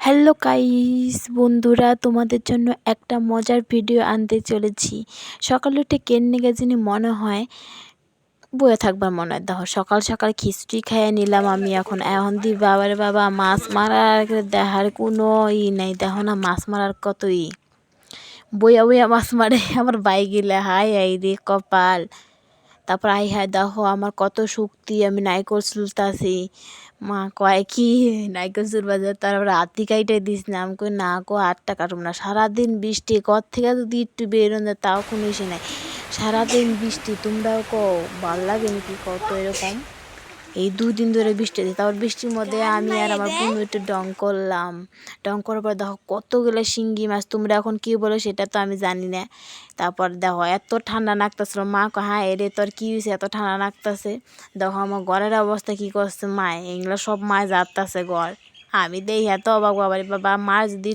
Hello guys বন্ধুরা, তোমাদের জন্য একটা মজার ভিডিও আনতে চলেছি। সকালে উঠে কেন্নে গেছিনি মনে হয় বয়ে থাকবার মনে হয়। দেখো সকাল সকাল খিচুড়ি খাইয়ে নিলাম আমি। এখন দি বাবারে বাবা, মাছ মারার দেখার কোনো নেই। দেখো না মাছ মারার কত বইয়া বইয়া মাছ মারে আমার বাইগিলা। হাই হাই রে কপাল। তারপর হাই দেখো আমার কত শক্তি, আমি নাইকল চুলতাছি। মা কয় কি নাইকল চুলবা? তারপরে হাতি কাইটে দিস না। আমি কই না কো, হাতটা কাটুম না। সারাদিন বৃষ্টি, ঘর থেকে যদি একটু বেরোন যায় তাও কোনো ইসে নাই। সারাদিন বৃষ্টি, তোমরাও কও ভাল লাগে নাকি কত এরকম? এই 2 দিন ধরে বৃষ্টি হচ্ছে। তারপর বৃষ্টির মধ্যে আমি আর আমার বোন একটু ডং করলাম। ডং করার পর দেখো কতগুলো শিঙ্গি মাছ। তোমরা এখন কী বলো সেটা তো আমি জানি না। তারপর দেখো এত ঠান্ডা লাগতেছিল। মা কয় হ্যাঁ এরে তোর কী হয়েছে এত ঠান্ডা লাগতেছে? দেখো আমার ঘরের অবস্থা কী করছে। মায় এগুলো সব মায় যাচ্ছে ঘর। আমি দেখি এত অবাক, বাবা মাছ যদি